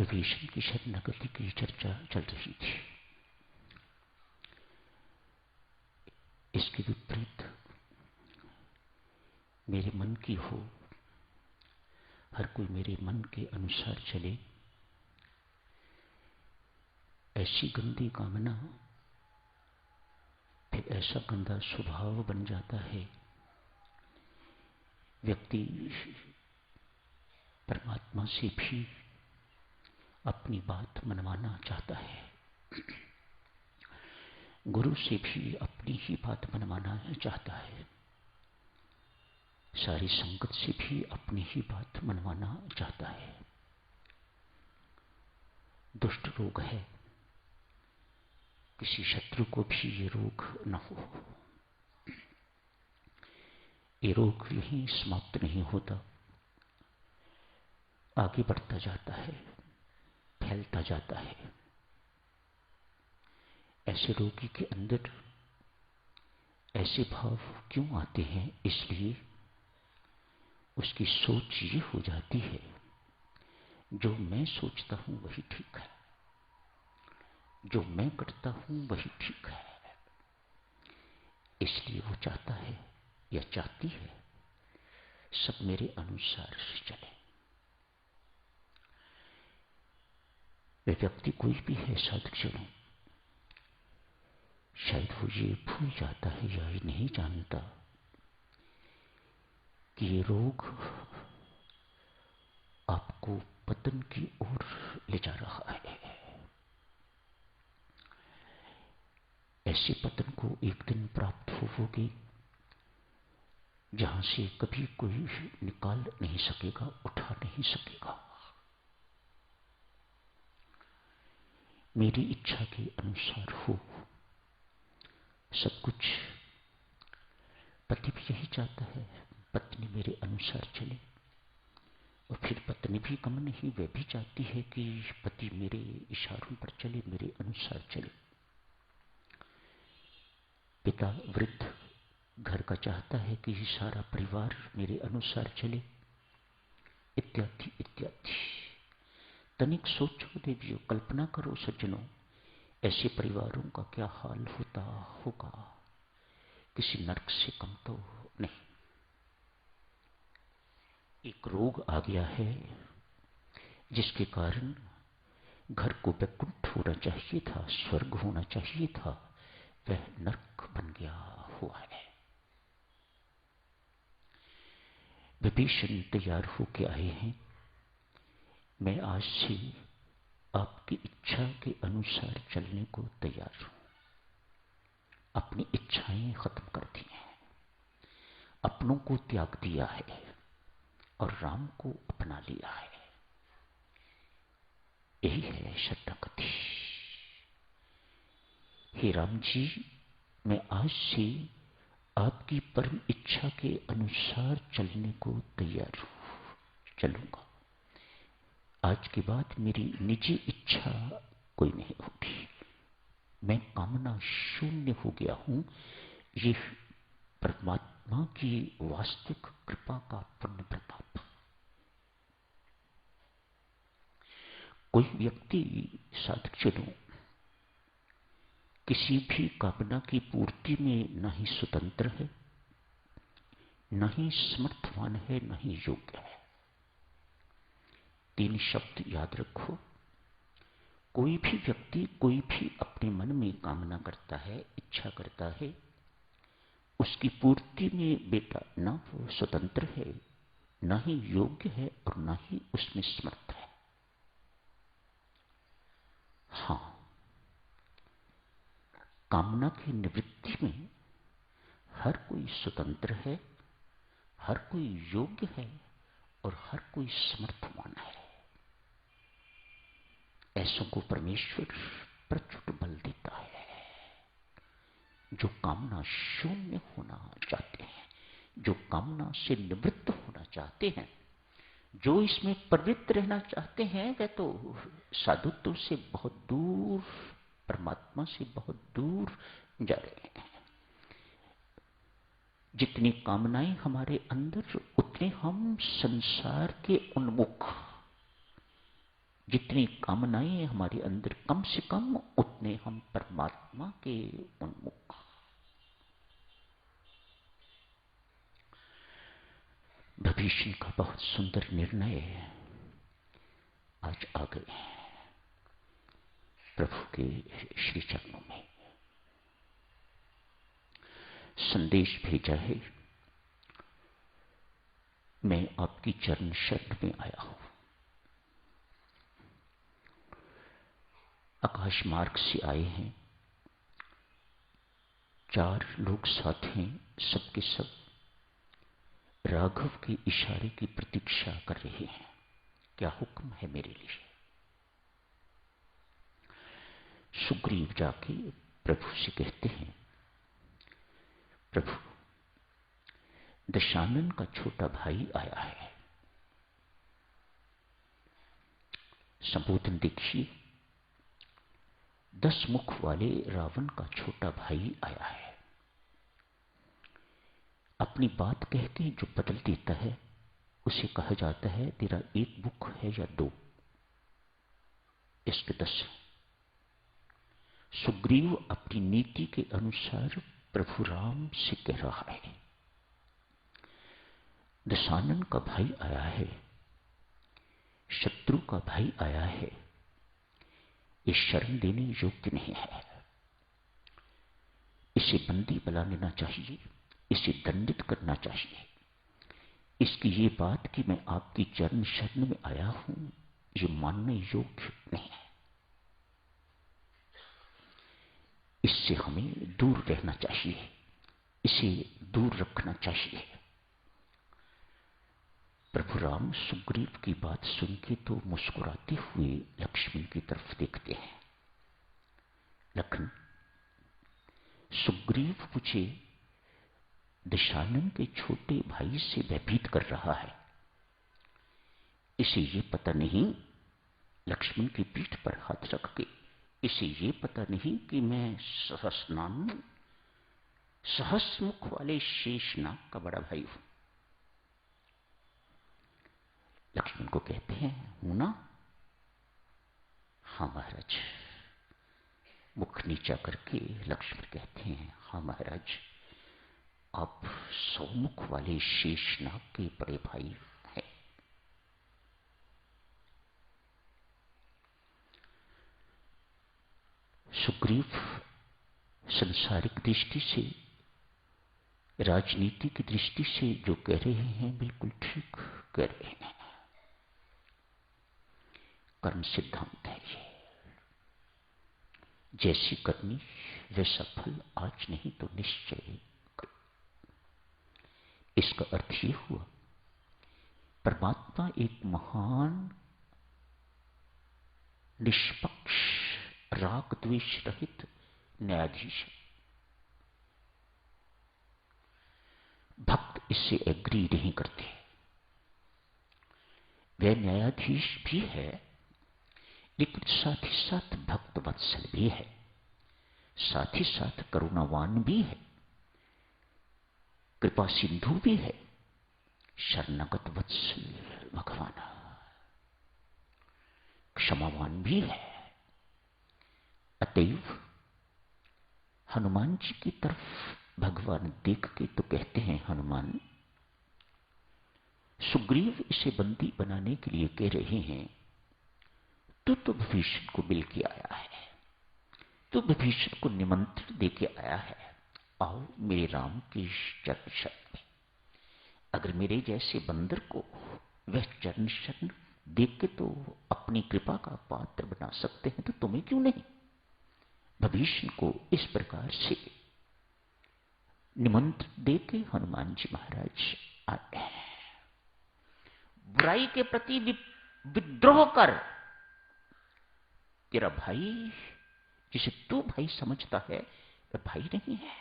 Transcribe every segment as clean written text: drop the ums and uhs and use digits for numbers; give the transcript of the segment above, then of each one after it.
विभीषण की शरणागति की चर्चा चल रही थी। इसके विपरीत मेरे मन की हो, हर कोई मेरे मन के अनुसार चले, ऐसी गंदी कामना फिर ऐसा गंदा स्वभाव बन जाता है। व्यक्ति परमात्मा से भी अपनी बात मनवाना चाहता है, गुरु से भी अपनी ही बात मनवाना चाहता है, सारी संगत से भी अपनी ही बात मनवाना चाहता है। दुष्ट रोग है, किसी शत्रु को भी ये रोग न हो। ये रोग यहीं समाप्त नहीं होता, आगे बढ़ता जाता है, फैलता जाता है। ऐसे रोगी के अंदर ऐसे भाव क्यों आते हैं? इसलिए उसकी सोच ये हो जाती है, जो मैं सोचता हूं वही ठीक है, जो मैं करता हूं वही ठीक है। इसलिए वो चाहता है या चाहती है सब मेरे अनुसार चले। वे व्यक्ति कोई भी है साधकजनों, शायद वो ये भूल जाता है या ये नहीं जानता कि ये रोग आपको पतन की ओर ले जा रहा है। ऐसे पतन को एक दिन प्राप्त होगे जहां से कभी कोई निकाल नहीं सकेगा, उठा नहीं सकेगा। मेरी इच्छा के अनुसार हो सब कुछ। पति भी यही चाहता है, पत्नी मेरे अनुसार चले, और फिर पत्नी भी कम नहीं, वह भी चाहती है कि पति मेरे इशारों पर चले, मेरे अनुसार चले। पिता वृद्ध घर का चाहता है कि सारा परिवार मेरे अनुसार चले, इत्यादि इत्यादि। तनिक सोचो देवियों, कल्पना करो सज्जनों, ऐसे परिवारों का क्या हाल होता होगा। किसी नरक से कम तो नहीं। एक रोग आ गया है जिसके कारण घर को वैकुंठ होना चाहिए था, स्वर्ग होना चाहिए था, वह नरक बन गया हुआ है। विभीषण तैयार होके आए हैं, मैं आज से आपकी इच्छा के अनुसार चलने को तैयार हूं। अपनी इच्छाएं खत्म कर दी हैं, अपनों को त्याग दिया है और राम को अपना लिया है। यही है शरणागति। हे राम जी, मैं आज से आपकी परम इच्छा के अनुसार चलने को तैयार हूं, चलूंगा। आज के बाद मेरी निजी इच्छा कोई नहीं होगी। मैं कामना शून्य हो गया हूं। ये परमात्मा की वास्तविक कृपा का पुण्य प्रताप। कोई व्यक्ति साधकजनों किसी भी कामना की पूर्ति में न ही स्वतंत्र है, न ही समर्थवान है, न ही योग्य है। तीन शब्द याद रखो। कोई भी व्यक्ति कोई भी अपने मन में कामना करता है, इच्छा करता है, उसकी पूर्ति में बेटा न वो स्वतंत्र है, न ही योग्य है, और न ही उसमें समर्थ है। हां, कामना की निवृत्ति में हर कोई स्वतंत्र है, हर कोई योग्य है, और हर कोई समर्थवान है। ऐसों को परमेश्वर प्रचुर बल देता है। जो कामना शून्य होना चाहते हैं, जो कामना से निवृत्त होना चाहते हैं, जो इसमें प्रवृत्त रहना चाहते हैं, वे तो साधुत्व से बहुत दूर, परमात्मा से बहुत दूर जा रहे हैं। जितनी कामनाएं हमारे अंदर, उतने हम संसार के उन्मुख। जितनी कामनाएं हमारे अंदर कम से कम, उतने हम परमात्मा के उन्मुख। विभीषण का बहुत सुंदर निर्णय आज आ गए प्रभु के श्री चरणों में। संदेश भेजा है, मैं आपकी चरण शरण में आया हूं। आकाश मार्ग से आए हैं, 4 लोग साथ हैं, सबके सब राघव के इशारे की प्रतीक्षा कर रहे हैं। क्या हुक्म है मेरे लिए? सुग्रीव जाके प्रभु से कहते हैं, प्रभु दशानन का छोटा भाई आया है। संबोधन देखिए, 10 मुख वाले रावण का छोटा भाई आया है। अपनी बात कह के जो बदल देता है उसे कहा जाता है तेरा 1 मुख है या 2, इसके 10। सुग्रीव अपनी नीति के अनुसार प्रभु राम से कह रहा है, दशानन का भाई आया है, शत्रु का भाई आया है, ये शरण देने योग्य नहीं है, इसे बंदी बना लेना चाहिए, इसे दंडित करना चाहिए। इसकी ये बात कि मैं आपकी चरण शरण में आया हूं, ये मानने योग्य नहीं है। इससे हमें दूर रहना चाहिए, इसे दूर रखना चाहिए। प्रभु राम सुग्रीव की बात सुन के तो मुस्कुराते हुए लक्ष्मण की तरफ देखते हैं। लखन, सुग्रीव मुझे दशानन के छोटे भाई से भयभीत कर रहा है, इसे ये पता नहीं, लक्ष्मण की पीठ पर हाथ रख के, इसे ये पता नहीं कि मैं सहस्मुख वाले शेषनाग का बड़ा भाई हूं। लक्ष्मण को कहते हैं, हूं ना? हाँ महाराज। मुख नीचा करके लक्ष्मण कहते हैं, हाँ महाराज, आप 100 मुख वाले शेषनाग के बड़े भाई हैं। सुग्रीव संसारिक दृष्टि से, राजनीति की दृष्टि से जो कह रहे हैं बिल्कुल ठीक कह रहे हैं। कर्म सिद्धांत है ये, जैसी करनी वैसा फल आज नहीं तो निश्चय। इसका अर्थ ये हुआ, परमात्मा एक महान निष्पक्ष राग द्वेष रहित न्यायाधीश है। भक्त इससे एग्री नहीं करते। वह न्यायाधीश भी है, लेकिन साथ ही साथ भक्त वत्सल भी है, साथ ही साथ करुणावान भी है, कृपा सिंधु भी है, शरणागत वत्सल भगवान क्षमावान भी है। अतएव हनुमान जी की तरफ भगवान देख के तो कहते हैं, हनुमान, सुग्रीव इसे बंदी बनाने के लिए कह रहे हैं, तो विभीषण को मिल के आया है, तो विभीषण को निमंत्रण दे के आया है, आओ मेरे राम की चरण शरण में। अगर मेरे जैसे बंदर को वह चरण शरण देख के तो अपनी कृपा का पात्र बना सकते हैं, तो तुम्हें क्यों नहीं? विभीषण को इस प्रकार से निमंत्रण दे के हनुमान जी महाराज आए हैं। बुराई के प्रति विद्रोह कर, तेरा भाई जिसे तू भाई समझता है वह भाई नहीं है,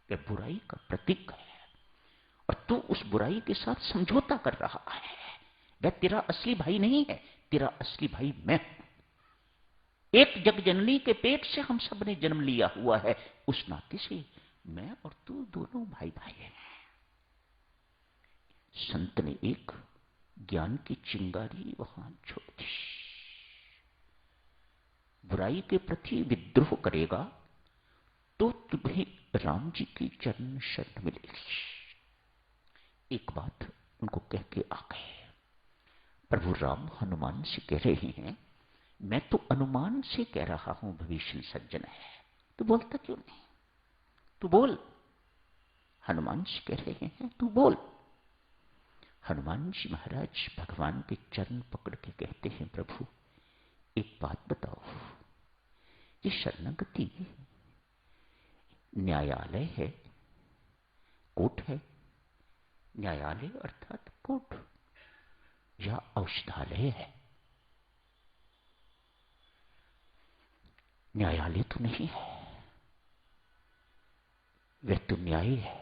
वह बुराई का प्रतीक है, और तू उस बुराई के साथ समझौता कर रहा है। वह तेरा असली भाई नहीं है, तेरा असली भाई मैं हूं। एक जगजननी के पेट से हम सब ने जन्म लिया हुआ है, उस नाते से मैं और तू दोनों भाई भाई हैं। संत ने एक ज्ञान की चिंगारी वहां छोड़ दी। बुराई के प्रति विद्रोह करेगा तो तुम्हें राम जी की चरण शरण मिलेगी। एक बात उनको कह के आ गए। प्रभु राम हनुमान से कह रहे हैं, मैं तो अनुमान से कह रहा हूं भविष्य सज्जन है, तू बोलता क्यों नहीं? तू बोल। हनुमान जी कह रहे हैं तू बोल। हनुमान जी महाराज भगवान के चरण पकड़ के कहते हैं, प्रभु एक बात बताओ, ये शरणागति न्यायालय है, कोर्ट है? न्यायालय अर्थात कोर्ट, या औषधालय है? न्यायालय तो नहीं है, वह तो न्याय है।